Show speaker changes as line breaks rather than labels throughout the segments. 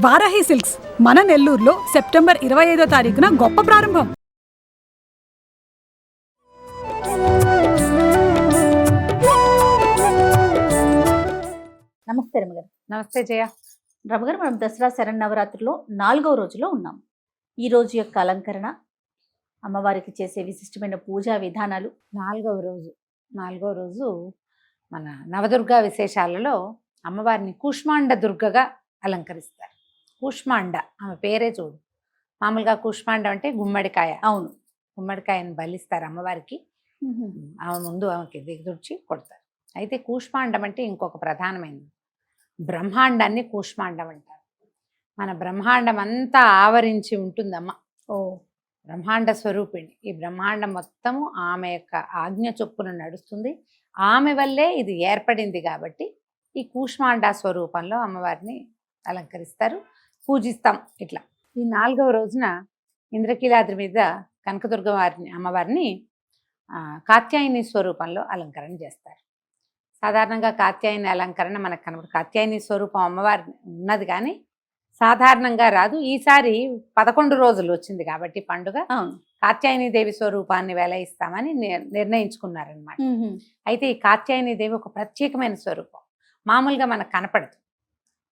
Varahi silks మన నెల్లూరులో September 25వ తారీఖున గొప్ప ప్రారంభం.
నమస్తే రమగారు.
నమస్తే జయ.
రమగారు, మనం దసరా శరన్నవరాత్రిలో 4వ రోజులో ఉన్నాం. ఈ రోజు యొక్క అలంకరణ, అమ్మవారికి చేసే విశిష్టమైన పూజా విధానాలు.
నాలుగవ రోజు మన నవదుర్గా విశేషాలలో అమ్మవారిని కూష్మాండ దుర్గగా అలంకరిస్తారు. కూష్మాండ ఆమె పేరే చూడు. మామూలుగా కూష్మాండ అంటే గుమ్మడికాయ.
అవును,
గుమ్మడికాయను బలిస్తారు అమ్మవారికి. ఆమె ముందు ఆమెకి దిగదుర్చి కొడతారు. అయితే కూష్మాండం అంటే ఇంకొక ప్రధానమైనది, బ్రహ్మాండాన్ని కూష్మాండం అంటారు. మన బ్రహ్మాండం అంతా ఆవరించి ఉంటుందమ్మ. బ్రహ్మాండ స్వరూపిణి. ఈ బ్రహ్మాండం మొత్తము ఆమె యొక్క ఆజ్ఞ చొప్పున నడుస్తుంది. ఆమె వల్లే ఇది ఏర్పడింది కాబట్టి ఈ కూష్మాండ స్వరూపంలో అమ్మవారిని అలంకరిస్తారు, పూజిస్తాం. ఇట్లా ఈ 4వ రోజున ఇంద్రకీలాద్రి మీద కనకదుర్గ అమ్మవారిని కాత్యాయని స్వరూపంలో అలంకరణ చేస్తారు. సాధారణంగా కాత్యాయని అలంకరణ మనకు కనబడు. కాత్యాయని స్వరూపం అమ్మవారి ఉన్నది కానీ సాధారణంగా రాదు. ఈసారి 11 రోజులు వచ్చింది కాబట్టి పండుగ కాత్యాయని దేవి స్వరూపాన్ని వెలయిస్తామని నిర్ణయించుకున్నారనమాట. అయితే ఈ కాత్యాయని దేవి ఒక ప్రత్యేకమైన స్వరూపం. మామూలుగా మనకు కనపడదు.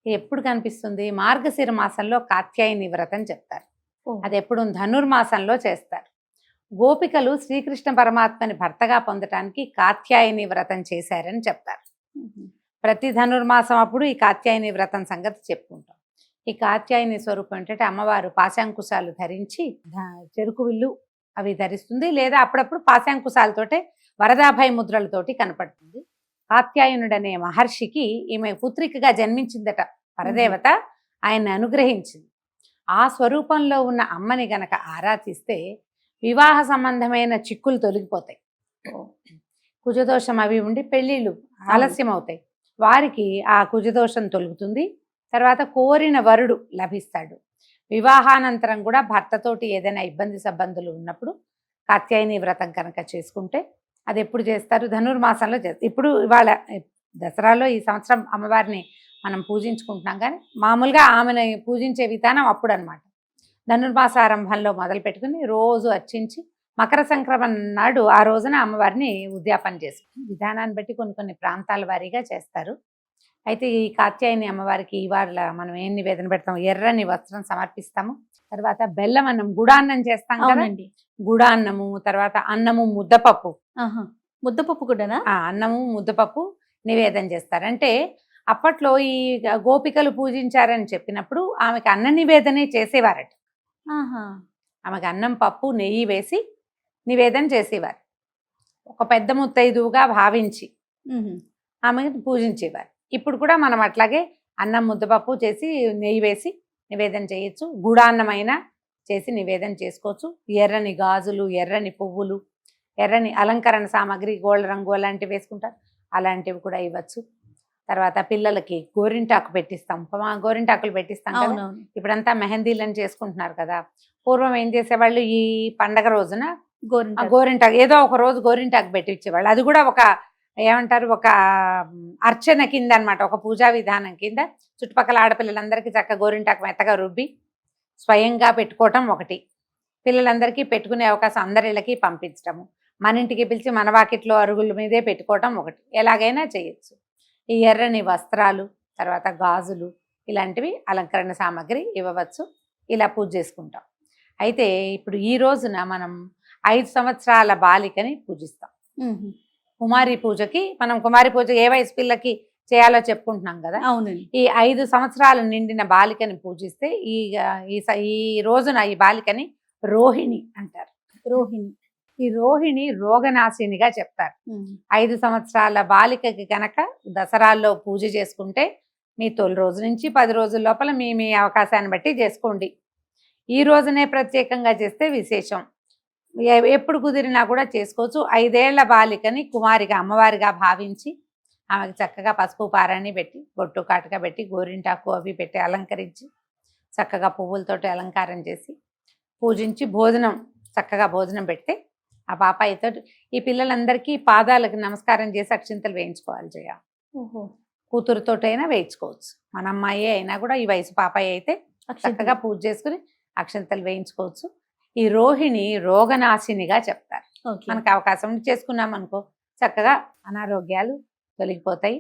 ఎప్పుడు కనిపిస్తుంది? మార్గశిర మాసంలో కాత్యాయని వ్రతం చెప్తారు. అది ఎప్పుడు ధనుర్మాసంలో చేస్తారు. గోపికలు శ్రీకృష్ణ పరమాత్మని భర్తగా పొందటానికి కాత్యాయని వ్రతం చేశారని చెప్తారు. ప్రతి ధనుర్మాసం అప్పుడు ఈ కాత్యాయని వ్రతం సంగతి చెప్పుకుంటాం. ఈ కాత్యాయని స్వరూపం ఏంటంటే అమ్మవారు పాశాంకుశాలు ధరించి చెరుకు విల్లు అవి ధరిస్తుంది, లేదా అప్పుడప్పుడు పాశాంకుశాలతోటే వరదాభయ ముద్రలతోటి కనపడుతుంది. కాత్యాయనుడనే మహర్షికి ఈమె పుత్రికగా జన్మించిందట పరదేవత. ఆయన్ని అనుగ్రహించింది. ఆ స్వరూపంలో ఉన్న అమ్మని గనక ఆరాధిస్తే వివాహ సంబంధమైన చిక్కులు తొలగిపోతాయి. కుజదోషం అవి ఉండి పెళ్ళిళ్ళు ఆలస్యం అవుతాయి. వారికి ఆ కుజదోషం తొలుగుతుంది. తర్వాత కోరిన వరుడు లభిస్తాడు. వివాహానంతరం కూడా భర్తతోటి ఏదైనా ఇబ్బంది సబ్బందులు ఉన్నప్పుడు కాత్యాయని వ్రతం కనుక చేసుకుంటే, అది ఎప్పుడు చేస్తారు? ధనుర్మాసంలో చేస్తారు. ఇప్పుడు ఇవాళ దసరాలో ఈ సంవత్సరం అమ్మవారిని మనం పూజించుకుంటున్నాం, కానీ మామూలుగా ఆమెను పూజించే విధానం అప్పుడు అనమాట. ధనుర్మాస ఆరంభంలో మొదలు పెట్టుకుని రోజు అర్చించి మకర సంక్రమణ నాడు ఆ రోజున అమ్మవారిని ఉద్యాపన చేసుకుని విధానాన్ని బట్టి కొన్ని ప్రాంతాల వారీగా చేస్తారు. అయితే ఈ కాత్యాయని అమ్మవారికి ఇవాళ మనం ఏం నివేదన పెడతాం? ఎర్రని వస్త్రం సమర్పిస్తాము. తర్వాత బెల్లం అన్నం, గుడాన్నం చేస్తాం కదండి. గుడాన్నము, తర్వాత అన్నము, ముద్దపప్పు.
ముద్దపప్పు కూడానా?
అన్నము ముద్దపప్పు నివేదన చేస్తారు. అంటే అప్పట్లో ఈ గోపికలు పూజించారని చెప్పినప్పుడు ఆమెకి అన్న నివేదనే చేసేవారట. ఆమెకు అన్నం, పప్పు, నెయ్యి వేసి నివేదన చేసేవారు. ఒక పెద్ద ముత్తైదువుగా భావించి ఆమెను పూజించేవారు. ఇప్పుడు కూడా మనం అట్లాగే అన్నం, ముద్దపప్పు చేసి నెయ్యి వేసి నివేదన చేయొచ్చు. గుడాన్నమైనా చేసి నివేదన చేసుకోవచ్చు. ఎర్రని గాజులు, ఎర్రని పువ్వులు, ఎర్రని అలంకరణ సామాగ్రి, గోళ్ళ రంగు అలాంటివి వేసుకుంటారు, అలాంటివి కూడా ఇవ్వచ్చు. తర్వాత పిల్లలకి గోరింటాకు పెట్టిస్తాం. గోరింటాకులు పెట్టిస్తాం కదా. ఇప్పుడంతా మెహందీలను చేసుకుంటున్నారు కదా. పూర్వం ఏం చేసేవాళ్ళు? ఈ పండగ రోజున గోరింటాకు ఏదో ఒక రోజు గోరింటాకు పెట్టించేవాళ్ళు. అది కూడా ఒక ఏమంటారు, ఒక అర్చన కింద అనమాట, ఒక పూజా విధానం కింద. చుట్టుపక్కల ఆడపిల్లలందరికీ చక్కగా గోరింటాకు మెత్తగా రుబ్బి స్వయంగా పెట్టుకోవటం ఒకటి, పిల్లలందరికీ పెట్టుకునే అవకాశం అందరిళ్ళకి పంపించటము, మన ఇంటికి పిలిచి మన వాకిట్లో అరుగుల మీదే పెట్టుకోవటం ఒకటి. ఎలాగైనా చేయొచ్చు. ఈ ఎర్రని వస్త్రాలు, తర్వాత గాజులు, ఇలాంటివి అలంకరణ సామాగ్రి ఇవ్వవచ్చు. ఇలా పూజ చేసుకుంటాం. అయితే ఇప్పుడు ఈ రోజున మనం 5 సంవత్సరాల బాలికని పూజిస్తాం. కుమారి పూజకి మనం కుమారి పూజ ఏ వయసు పిల్లకి చేయాలో చెప్పుకుంటున్నాం కదా.
అవునండి.
ఈ 5 సంవత్సరాలు నిండిన బాలికని పూజిస్తే ఈ రోజున ఈ బాలికని రోహిణి అంటారు. ఈ రోహిణి రోగనాశినిగా చెప్తారు. 5 సంవత్సరాల బాలికకి కనుక దసరాల్లో పూజ చేసుకుంటే మీ తొలి రోజు నుంచి 10 రోజుల లోపల మీ అవకాశాన్ని బట్టి చేసుకోండి. ఈ రోజునే ప్రత్యేకంగా చేస్తే విశేషం. ఎప్పుడు కుదిరినా కూడా చేసుకోవచ్చు. 5 ఏళ్ల బాలికని కుమారిగా, అమ్మవారిగా భావించి ఆమెకు చక్కగా పసుపు పారాన్ని పెట్టి, బొట్టు కాటుగా పెట్టి, గోరింటాకు అవి పెట్టి అలంకరించి, చక్కగా పువ్వులతోటి అలంకారం చేసి పూజించి చక్కగా భోజనం పెడితే ఆ పాపాయితో ఈ పిల్లలందరికీ పాదాలకు నమస్కారం చేసి అక్షింతలు వేయించుకోవాలి. కూతురుతోటైనా వేయించుకోవచ్చు. మన అమ్మాయి అయినా కూడా ఈ వయసు పాపాయి అయితే చక్కగా పూజ చేసుకుని అక్షంతలు వేయించుకోవచ్చు. ఈ రోహిణి రోగనాశినిగా చెప్తారు. మనకు అవకాశం ఉండి చేసుకున్నాం అనుకో చక్కగా అనారోగ్యాలు తొలగిపోతాయి.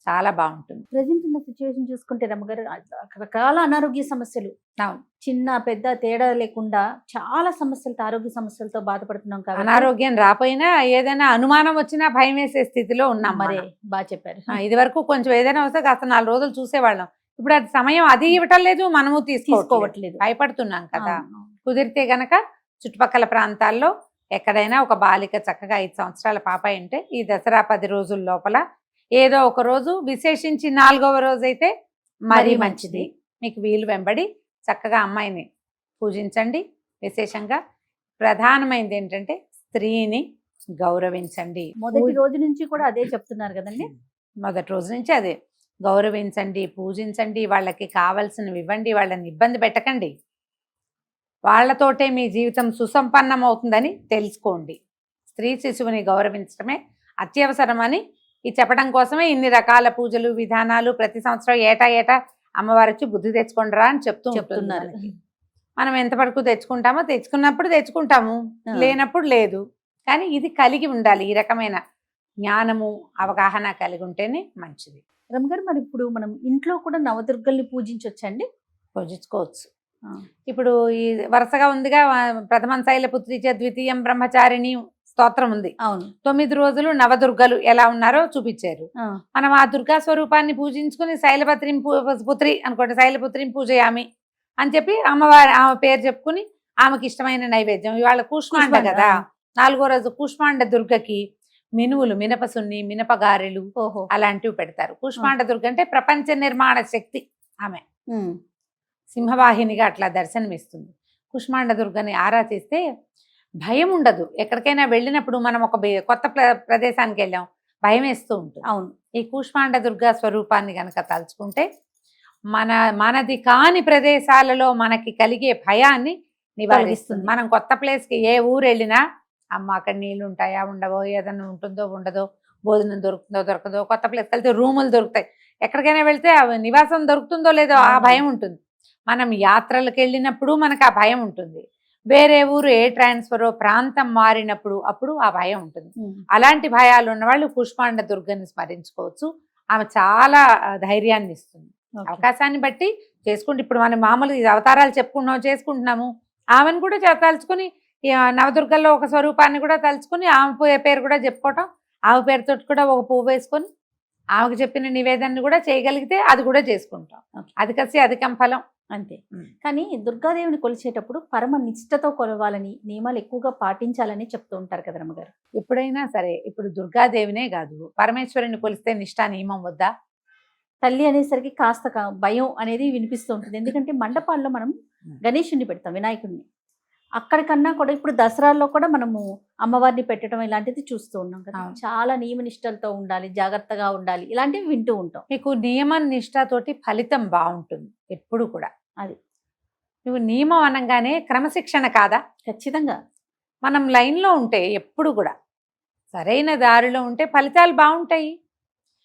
చాలా బాగుంటుంది.
ప్రజెంట్ ఉన్న సిచ్యువేషన్ చూసుకుంటే రమ్మగారు రకరకాల అనారోగ్య సమస్యలు,
అవును,
చిన్న పెద్ద తేడా లేకుండా చాలా సమస్యలతో, ఆరోగ్య సమస్యలతో బాధపడుతున్నాం కాబట్టి
అనారోగ్యం రాపోయినా ఏదైనా అనుమానం వచ్చినా భయం వేసే స్థితిలో ఉన్నాం.
మరే బాగా చెప్పారు.
ఇది వరకు కొంచెం ఏదైనా వస్తే కాస్త 4 రోజులు చూసేవాళ్ళం. ఇప్పుడు అది సమయం అది ఇవ్వటం లేదు, మనము తీసుకోవట్లేదు, భయపడుతున్నాం కదా. కుదిరితే గనక చుట్టుపక్కల ప్రాంతాల్లో ఎక్కడైనా ఒక బాలిక చక్కగా 5 సంవత్సరాల పాప అంటే ఈ దసరా 10 రోజుల లోపల ఏదో ఒక రోజు, విశేషించి 4వ రోజు అయితే మరీ మంచిది. మీకు వీలు వెంబడి చక్కగా అమ్మాయిని పూజించండి. విశేషంగా ప్రధానమైనది ఏంటంటే స్త్రీని గౌరవించండి.
మొదటి రోజు నుంచి కూడా అదే చెప్తున్నారు కదండి.
మొదటి రోజు నుంచి అదే గౌరవించండి, పూజించండి, వాళ్ళకి కావలసినవి ఇవ్వండి, వాళ్ళని ఇబ్బంది పెట్టకండి. వాళ్లతోటే మీ జీవితం సుసంపన్నం అవుతుందని తెలుసుకోండి. స్త్రీ శిశువుని గౌరవించడమే అత్యవసరమని ఈ చెప్పడం కోసమే ఇన్ని రకాల పూజలు విధానాలు ప్రతి సంవత్సరం ఏటా అమ్మవారికి బుద్ధి తెచ్చుకుంటారా అని చెప్తున్నారు. మనం ఎంతవరకు తెచ్చుకుంటామో తెచ్చుకున్నప్పుడు తెచ్చుకుంటాము, లేనప్పుడు లేదు. కానీ ఇది కలిగి ఉండాలి. ఈ రకమైన జ్ఞానము అవగాహన కలిగి ఉంటేనే మంచిది.
రమ్మగారు, మరి ఇప్పుడు మనం ఇంట్లో కూడా నవదుర్గల్ని పూజించవచ్చండి?
పూజించుకోవచ్చు. ఇప్పుడు ఈ వరుసగా ఉందిగా ప్రథమం శైలపుత్రి చ ద్వితీయం బ్రహ్మచారిణి స్తోత్రం ఉంది.
అవును, 9
రోజులు నవదుర్గలు ఎలా ఉన్నారో చూపించారు. మనం ఆ దుర్గా స్వరూపాన్ని పూజించుకుని శైలపుత్రి పుత్రి అనుకోండి, శైలపుత్రిని పూజయామి అని చెప్పి అమ్మవారి ఆమె పేరు చెప్పుకుని ఆమెకి ఇష్టమైన నైవేద్యం. ఇవాళ కూష్మాండ కదా, 4వ రోజు కూష్మాండ దుర్గకి మినువులు, మినపసున్ని, మినపగారెలు అలాంటివి పెడతారు. కూష్మాండ దుర్గ అంటే ప్రపంచ నిర్మాణ శక్తి. ఆమె సింహవాహినిగా అట్లా దర్శనమిస్తుంది. కూష్మాండ దుర్గని ఆరాధిస్తే భయం ఉండదు. ఎక్కడికైనా వెళ్ళినప్పుడు మనం ఒక కొత్త ప్రదేశానికి వెళ్ళాం, భయం వేస్తూ ఉంటుంది.
అవును,
ఈ కూష్మాండ దుర్గా స్వరూపాన్ని గనక తలుచుకుంటే మనది కాని ప్రదేశాలలో మనకి కలిగే భయాన్ని నివారిస్తుంది. మనం కొత్త ప్లేస్కి ఏ ఊరు వెళ్ళినా అమ్మ అక్కడ నీళ్ళు ఉంటాయా ఉండవో, ఏదైనా ఉంటుందో ఉండదో, భోజనం దొరుకుతుందో దొరకదో, కొత్త ప్లేస్కి వెళ్తే రూములు దొరుకుతాయి, ఎక్కడికైనా వెళ్తే నివాసం దొరుకుతుందో లేదో ఆ భయం ఉంటుంది. మనం యాత్రలకు వెళ్ళినప్పుడు మనకు ఆ భయం ఉంటుంది. వేరే ఊరు ఏ ట్రాన్స్ఫరో ప్రాంతం మారినప్పుడు అప్పుడు ఆ భయం ఉంటుంది. అలాంటి భయాలు ఉన్నవాళ్ళు కూష్మాండ దుర్గని స్మరించుకోవచ్చు. ఆమె చాలా ధైర్యాన్ని ఇస్తుంది. అవకాశాన్ని బట్టి చేసుకుంటే ఇప్పుడు మనం మామూలు అవతారాలు చేసుకుంటున్నాము. ఆమెను కూడా తలుచుకుని నవదుర్గల్లో ఒక స్వరూపాన్ని కూడా తలుచుకుని ఆమె పేరు కూడా చెప్పుకోవటం, ఆమె పేరుతో కూడా ఒక పువ్వు వేసుకొని ఆమెకు చెప్పిన నివేదనని కూడా చేయగలిగితే అది కూడా చేసుకుంటాం. అది కలిసి అధికం ఫలం
అంతే. కానీ దుర్గాదేవిని కొలిచేటప్పుడు పరమ నిష్ఠతో కొలవాలని, నియమాలు ఎక్కువగా పాటించాలని చెప్తూ ఉంటారు కదా రమ్మగారు.
ఎప్పుడైనా సరే, ఇప్పుడు దుర్గాదేవినే కాదు పరమేశ్వరుని కొలిస్తే నిష్ఠా నియమం వద్దా?
తల్లి అనేసరికి కాస్త భయం అనేది వినిపిస్తూ ఉంటుంది. ఎందుకంటే మండపాల్లో మనం గణేశుని పెడతాం, వినాయకుడిని. అక్కడికన్నా కూడా ఇప్పుడు దసరాల్లో కూడా మనము అమ్మవారిని పెట్టడం ఇలాంటిది చూస్తూ ఉన్నాం కదా. చాలా నియమ నిష్టలతో ఉండాలి, జాగ్రత్తగా ఉండాలి, ఇలాంటివి వింటూ ఉంటాం.
మీకు నియమ నిష్టతోటి ఫలితం బాగుంటుంది ఎప్పుడు కూడా. అది నువ్వు నియమం అనగానే క్రమశిక్షణ కాదా?
ఖచ్చితంగా.
మనం లైన్లో ఉంటే ఎప్పుడు కూడా సరైన దారిలో ఉంటే ఫలితాలు బాగుంటాయి.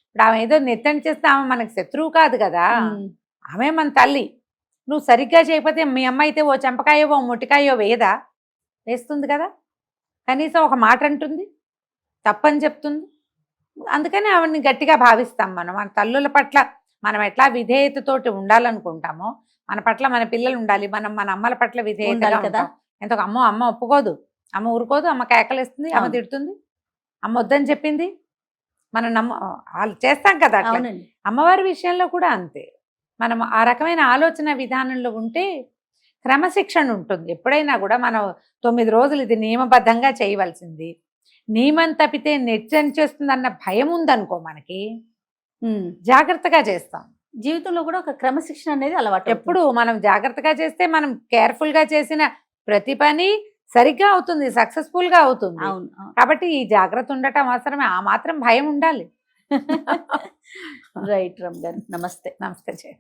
ఇప్పుడు ఆమె ఏదో నెత్తని చేస్తే ఆమె మనకు శత్రువు కాదు కదా, ఆమె మన తల్లి. నువ్వు సరిగ్గా చేయకపోతే మీ అమ్మ అయితే ఓ చెంపకాయో ఓ మొట్టికాయో వేస్తుంది కదా, కనీసం ఒక మాట అంటుంది, తప్పని చెప్తుంది. అందుకని ఆవిడని గట్టిగా భావిస్తాం. మన తల్లుల పట్ల మనం ఎట్లా విధేయతతోటి ఉండాలనుకుంటామో మన పట్ల మన పిల్లలు ఉండాలి. మనం మన అమ్మల పట్ల విధేయతగా కదా. ఎంతో అమ్మ ఒప్పుకోదు, అమ్మ ఊరుకోదు, అమ్మ కేకలేస్తుంది, అమ్మ తిడుతుంది, అమ్మ వద్దని చెప్పింది, మనం వాళ్ళు చేస్తాం కదా. అమ్మవారి విషయంలో కూడా అంతే. మనం ఆ రకమైన ఆలోచన విధానంలో ఉంటే క్రమశిక్షణ ఉంటుంది. ఎప్పుడైనా కూడా మనం 9 రోజులు ఇది నియమబద్ధంగా చేయవలసింది, నియమం తప్పితే నెచ్చని చేస్తుందన్న భయం ఉందనుకో మనకి, జాగ్రత్తగా చేస్తాం.
జీవితంలో కూడా ఒక క్రమశిక్షణ అనేది అలవాటు.
ఎప్పుడు మనం జాగ్రత్తగా చేస్తే మనం కేర్ఫుల్గా చేసిన ప్రతి పని సరిగ్గా అవుతుంది, సక్సెస్ఫుల్గా అవుతుంది. కాబట్టి ఈ జాగ్రత్త ఉండటం అవసరమే. ఆ మాత్రం భయం ఉండాలి.
రైట్ రమ్ గారు, నమస్తే.
నమస్తే.